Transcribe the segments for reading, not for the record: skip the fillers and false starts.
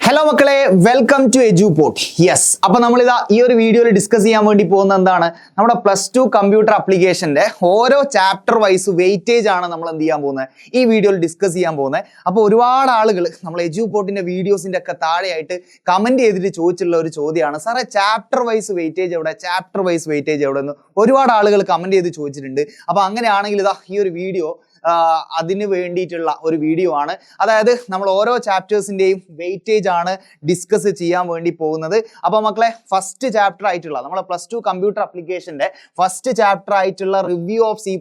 Hello മക്കളെ, welcome to Eduport. Yes, അപ്പോൾ നമ്മളിതാ ഈ ഒരു വീഡിയോയിൽ ഡിസ്കസ് ചെയ്യാൻ വേണ്ടി പോകുന്നത് എന്താണ്, നമ്മുടെ +2 കമ്പ്യൂട്ടർ ആപ്ലിക്കേഷൻ്റെ ഓരോ ചാപ്റ്റർ വൈസ് വെയിറ്റേജ് ആണ് നമ്മൾ എന്ത് ചെയ്യാൻ പോകുന്നത്, ഈ വീഡിയോയിൽ ഡിസ്കസ് ചെയ്യാൻ പോകുന്നത്. അപ്പോൾ ഒരുപാട് ആളുകൾ നമ്മൾ എജുപോർട്ടിൻ്റെ വീഡിയോസിൻ്റെ ഒക്കെ താഴെയായിട്ട് കമൻറ്റ് ചെയ്തിട്ട് ചോദിച്ചിട്ടുള്ള ഒരു ചോദ്യമാണ്, സാറേ ചാപ്റ്റർ വൈസ് വെയിറ്റേജ് എവിടെ, ചാപ്റ്റർ വൈസ് വെയിറ്റേജ് എവിടെ എന്ന് ഒരുപാട് ആളുകൾ കമൻറ്റ് ചെയ്ത് ചോദിച്ചിട്ടുണ്ട്. അപ്പോൾ അങ്ങനെയാണെങ്കിൽ ഇതാ ഈ ഒരു വീഡിയോ അതിന് വേണ്ടിയിട്ടുള്ള ഒരു വീഡിയോ ആണ്. അതായത് നമ്മൾ ഓരോ ചാപ്റ്റേഴ്സിൻ്റെയും വെയിറ്റേജ് ആണ് ഡിസ്കസ് ചെയ്യാൻ വേണ്ടി പോകുന്നത്. അപ്പോൾ മക്കളെ, ഫസ്റ്റ് ചാപ്റ്റർ ആയിട്ടുള്ള നമ്മളെ +2 കമ്പ്യൂട്ടർ ആപ്ലിക്കേഷൻ്റെ ഫസ്റ്റ് ചാപ്റ്റർ ആയിട്ടുള്ള റിവ്യൂ ഓഫ് C++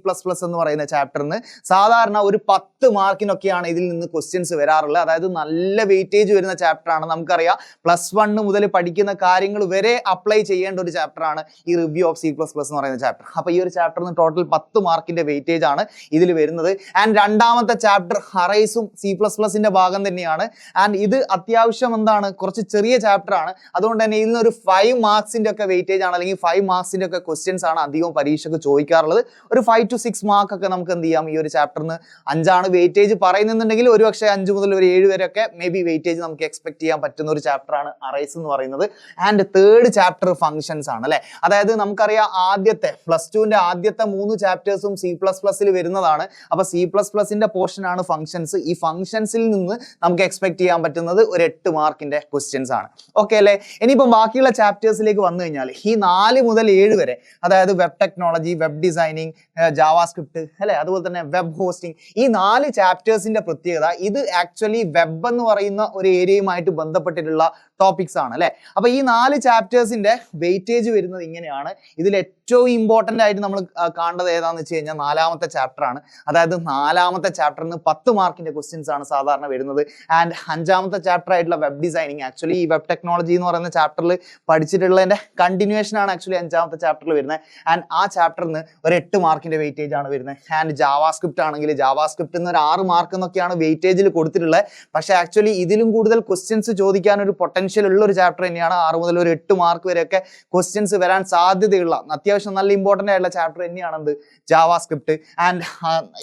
എന്ന് പറയുന്ന ചാപ്റ്ററിന് സാധാരണ ഒരു 10 മാർക്കിനൊക്കെയാണ് ഇതിൽ നിന്ന് ക്വസ്റ്റ്യൻസ് വരാറുള്ളത്. അതായത് നല്ല വെയിറ്റേജ് വരുന്ന ചാപ്റ്ററാണ്. നമുക്കറിയാം +1 മുതൽ പഠിക്കുന്ന കാര്യങ്ങൾ വരെ അപ്ലൈ ചെയ്യേണ്ട ഒരു ചാപ്റ്ററാണ് ഈ റിവ്യൂ ഓഫ് C++ എന്ന് പറയുന്ന ചാപ്റ്റർ. അപ്പോൾ ഈ ഒരു ചാപ്റ്ററിന് ടോട്ടൽ 10 മാർക്കിൻ്റെ വെയിറ്റേജ് ആണ് ഇതിൽ വരുന്നത്. ആൻഡ് രണ്ടാമത്തെ ചാപ്റ്റർ അറേസും C++ന്റെ ഭാഗം തന്നെയാണ്. ആൻഡ് ഇത് അത്യാവശ്യം എന്താണ്, കുറച്ച് ചെറിയ ചാപ്റ്റർ ആണ്. അതുകൊണ്ട് തന്നെ ഇതിൽ നിന്ന് ഒരു 5 മാർക്സിന്റെ ഒക്കെ വെയിറ്റേജ് ആണ്, അല്ലെങ്കിൽ 5 മാർക്സിന്റെ ഒക്കെ ക്വസ്റ്റ്യൻസ് ആണ് അധികം പരീക്ഷയ്ക്ക് ചോദിക്കാറുള്ളത്. ഒരു 5 to 6 മാർക്ക് ഒക്കെ നമുക്ക് എന്ത് ചെയ്യാം, ഈ ഒരു ചാപ്റ്ററിന് 5 വെയിറ്റേജ് പറയുന്നുണ്ടെങ്കിൽ ഒരു പക്ഷേ 5 മുതൽ ഒരു 7 വരെ ഒക്കെ മേ ബി വെയിറ്റേജ് നമുക്ക് എക്സ്പെക്ട് ചെയ്യാൻ പറ്റുന്ന ഒരു ചാപ്റ്റർ ആണ് അറേസ് എന്ന് പറയുന്നത്. ആൻഡ് തേർഡ് ചാപ്റ്റർ ഫംഗ്ഷൻസ് ആണ് അല്ലെ. അതായത് നമുക്കറിയാം ആദ്യത്തെ +2ന്റെ ആദ്യത്തെ 3 ചാപ്റ്റേഴ്സും C++ൽ വരുന്നതാണ്. അപ്പൊ C++ന്റെ പോർഷൻ ആണ് ഫംഗ്ഷൻസ്. ഈ ഫംഗ്ഷൻസിൽ നിന്ന് നമുക്ക് എക്സ്പെക്ട് ചെയ്യാൻ പറ്റുന്നത് ഒരു 8 മാർക്കിന്റെ ക്വസ്റ്റ്യൻസ് ആണ്. ഓക്കെ അല്ലേ. ഇനിയിപ്പോൾ ബാക്കിയുള്ള ചാപ്റ്റേഴ്സിലേക്ക് വന്നു കഴിഞ്ഞാൽ ഈ 4 മുതൽ 7 വരെ, അതായത് web technology, web designing, JavaScript അല്ലെ, അതുപോലെ തന്നെ വെബ് ഹോസ്റ്റിംഗ്, ഈ 4 ചാപ്റ്റേഴ്സിന്റെ പ്രത്യേകത ഇത് ആക്ച്വലി വെബ് എന്ന് പറയുന്ന ഒരു ഏരിയയുമായിട്ട് ബന്ധപ്പെട്ടിട്ടുള്ള ടോപ്പിക്സ് ആണ് അല്ലെ. അപ്പൊ ഈ 4 ചാപ്റ്റേഴ്സിന്റെ വെയിറ്റേജ് വരുന്നത് ഇങ്ങനെയാണ്. ഇതിൽ ഏറ്റവും ഇമ്പോർട്ടന്റ് ആയിട്ട് നമ്മൾ കാണേണ്ടത് ഏതാണെന്ന് വെച്ച് കഴിഞ്ഞാൽ 4ാമത്തെ ചാപ്റ്റർ ആണ്. അതായത് 4ാമത്തെ ചാപ്റ്ററിന് 10 മാർക്കിന്റെ ക്വസ്റ്റ്യൻസ് ആണ് സാധാരണ വരുന്നത്. ആൻഡ് 5ാമത്തെ ചാപ്റ്റർ ആയിട്ടുള്ള വെബ് ഡിസൈനിങ്, ആക്ച്വലി ഈ വെബ് ടെക്നോളജി എന്ന് പറയുന്ന ചാപ്റ്ററിൽ പഠിച്ചിട്ടുള്ളതിന്റെ കണ്ടിന്യൂഷൻ ആണ് ആക്ച്വലി 5ാമത്തെ ചാപ്റ്ററിൽ വരുന്നത്. ആൻഡ് ആ ചാപ്റ്ററിന് ഒരു 8 മാർക്കിന്റെ വെയിറ്റേജ് ആണ് വരുന്നത്. ആൻഡ് ജാവാസ്ക്രിപ്റ്റ് ആണെങ്കിൽ ജാവാസ്ക്രിപ്റ്റിന് ഒരു 6 മാർക്ക് എന്നൊക്കെയാണ് വെയിറ്റേജിൽ കൊടുത്തിട്ടുള്ളത്. പക്ഷേ ആക്ച്വലി ഇതിലും കൂടുതൽ ക്വസ്റ്റ്യൻസ് ചോദിക്കാൻ ഒരു പൊട്ടൻഷ്യൽ ഉള്ള ഒരു ചാപ്റ്റർ തന്നെയാണ്. 6 മുതൽ ഒരു 8 മാർക്ക് വരെയൊക്കെ ക്വസ്റ്റ്യൻസ് വരാൻ സാധ്യതയുള്ള അത്യാവശ്യം നല്ല ഇമ്പോർട്ടൻ്റ് ആയിട്ടുള്ള ചാപ്റ്റർ തന്നെയാണെന്ത്, ജാവാസ്ക്രിപ്റ്റ്. ആൻഡ്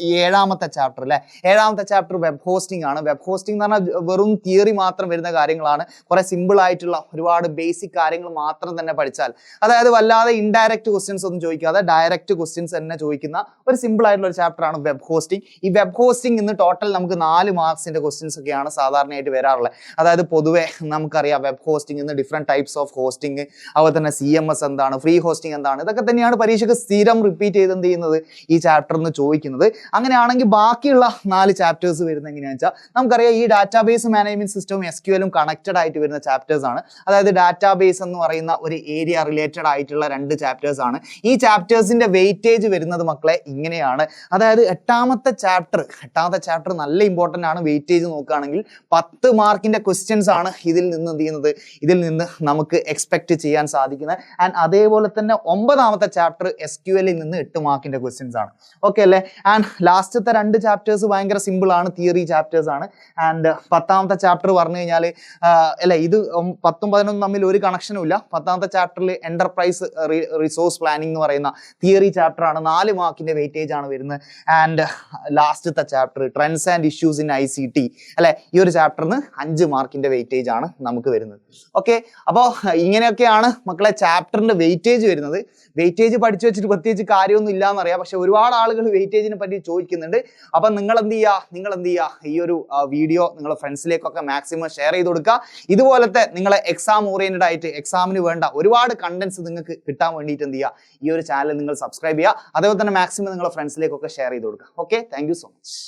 7ാമത്തെ ചാപ്റ്റർ അല്ലെ, 7ാമത്തെ ചാപ്റ്റർ വെബ് ഹോസ്റ്റിംഗ് ആണ്. വെബ് ഹോസ്റ്റിംഗ് എന്ന് പറഞ്ഞാൽ വെറും തിയറി മാത്രം വരുന്ന കാര്യങ്ങളാണ്. കുറെ സിമ്പിൾ ആയിട്ടുള്ള ഒരുപാട് ബേസിക് കാര്യങ്ങൾ മാത്രം തന്നെ പഠിച്ചാൽ, അതായത് വല്ലാതെ ഇൻഡയറക്റ്റ് ക്വസ്റ്റ്യൻസ് ഒന്നും ചോദിക്കാതെ ഡയറക്റ്റ് ക്വസ്റ്റ്യൻസ് തന്നെ ചോദിക്കുന്ന ഒരു സിമ്പിൾ ആയിട്ടുള്ള ഒരു ചാപ്റ്റർ ആണ് വെബ് ഹോസ്റ്റിംഗ്. ഈ വെബ് ഹോസ്റ്റിംഗ് ഇന്ന് ടോട്ടൽ നമുക്ക് 4 മാർക്സിന്റെ ക്വസ്റ്റ്യൻസ് ഒക്കെയാണ് സാധാരണയായിട്ട് വരാറുള്ളത്. അതായത് പൊതുവെ നമുക്കറിയാം വെബ് ഹോസ്റ്റിംഗ് ഇന്ന് ഡിഫറെന്റ് ടൈപ്സ് ഓഫ് ഹോസ്റ്റിംഗ്, അതുപോലെ തന്നെ CMS എന്താണ്, ഫ്രീ ഹോസ്റ്റിംഗ് എന്താണ്, ഇതൊക്കെ തന്നെയാണ് പരീക്ഷയ്ക്ക് സ്ഥിരം റിപ്പീറ്റ് ചെയ്ത് എന്ത് ചെയ്യുന്നത്, ഈ ചാപ്റ്ററിന് ചോദിക്കുന്നത്. അങ്ങനെയാണെങ്കിൽ ബാക്കിയുള്ള 4 ചാപ്റ്റേഴ്സ് വരുന്നത് എങ്ങനെയാണെന്ന് വെച്ചാൽ, നമുക്കറിയാം ഈ ഡാറ്റാബേസ് മാനേജ്മെന്റ് സിസ്റ്റവും SQL കണക്റ്റഡ് ആയിട്ട് വരുന്ന ചാപ്റ്റേഴ്സ് ആണ്. അതായത് ഡാറ്റാബേസ് എന്ന് പറയുന്ന ഒരു ഏരിയ റിലേറ്റഡ് ആയിട്ടുള്ള 2 ചാപ്റ്റേഴ്സ് ആണ്. ഈ ചാപ്റ്റേഴ്സിന്റെ വെയിറ്റേജ് വരുന്നത് മക്കളെ ഇങ്ങനെയാണ്. അതായത് 8ാമത്തെ ചാപ്റ്റർ നല്ല ഇമ്പോർട്ടൻ്റ് ആണ്. വെയിറ്റേജ് നോക്കുകയാണെങ്കിൽ 10 മാർക്കിന്റെ ക്വസ്റ്റ്യൻസ് ആണ് ഇതിൽ നിന്ന് എന്ത് ചെയ്യുന്നത്, ഇതിൽ നിന്ന് നമുക്ക് എക്സ്പെക്ട് ചെയ്യാൻ സാധിക്കുന്നത്. ആൻഡ് അതേപോലെ തന്നെ 9ാമത്തെ ചാപ്റ്റർ SQL നിന്ന് 8 മാർക്കിന്റെ ക്വസ്റ്റ്യൻസ് ആണ്. ഓക്കെ അല്ലേ. ആൻഡ് ലാസ്റ്റത്തെ 2 ചാപ്റ്റേഴ്സ് ഭയങ്കര സിമ്പിൾ ആണ്, തിയറി ചാപ്റ്റേഴ്സ് ആണ്. ആൻഡ് 10ാമത്തെ ചാപ്റ്റർ പറഞ്ഞു കഴിഞ്ഞാൽ അല്ലെ, ഇത് 10ഉം 11ഉം തമ്മിൽ ഒരു കണക്ഷനും ഇല്ല. 10ാമത്തെ ചാപ്റ്ററിൽ എന്റർപ്രൈസ് റിസോഴ്സ് പ്ലാനിംഗ് എന്ന് പറയുന്ന തിയറി ചാപ്റ്റർ ആണ്. 4 മാർക്കിന്റെ വെയിറ്റേജ് ആണ് വരുന്നത്. ആൻഡ് ലാസ്റ്റത്തെ chapter trends and issues in ICT അല്ലെ, ഈ ഒരു ചാപ്റ്ററിന് 5 മാർക്കിന്റെ വെയിറ്റേജ് ആണ് നമുക്ക് വരുന്നത്. ഓക്കെ, അപ്പോൾ ഇങ്ങനെയൊക്കെയാണ് മക്കളെ ചാപ്റ്ററിന്റെ വെയിറ്റേജ് വരുന്നത്. വെയിറ്റേജ് പഠിച്ചു വെച്ചിട്ട് പ്രത്യേകിച്ച് കാര്യമൊന്നും ഇല്ലാന്ന് അറിയാം, പക്ഷെ ഒരുപാട് ആളുകൾ വെയിറ്റേജിനെ പറ്റി ചോദിക്കുന്നുണ്ട്. അപ്പം നിങ്ങൾ എന്ത് ചെയ്യുക, ഈ ഒരു വീഡിയോ നിങ്ങളുടെ ഫ്രണ്ട്സിലേക്കൊക്കെ മാക്സിമം ഷെയർ ചെയ്ത് കൊടുക്കുക. ഇതുപോലത്തെ നിങ്ങളെ എക്സാം ഓറിയന്റഡ് ആയിട്ട് എക്സാമിന് വേണ്ട ഒരുപാട് കണ്ടന്റ്സ് നിങ്ങൾക്ക് കിട്ടാൻ വേണ്ടിയിട്ട് എന്ത് ചെയ്യുക, ഈ ഒരു ചാനൽ നിങ്ങൾ സബ്സ്ക്രൈബ് ചെയ്യുക. അതേപോലെ തന്നെ മാക്സിമം നിങ്ങളുടെ ഫ്രണ്ട്സിലേക്കൊക്കെ ഷെയർ ചെയ്ത് കൊടുക്കുക. Okay, thank you so much.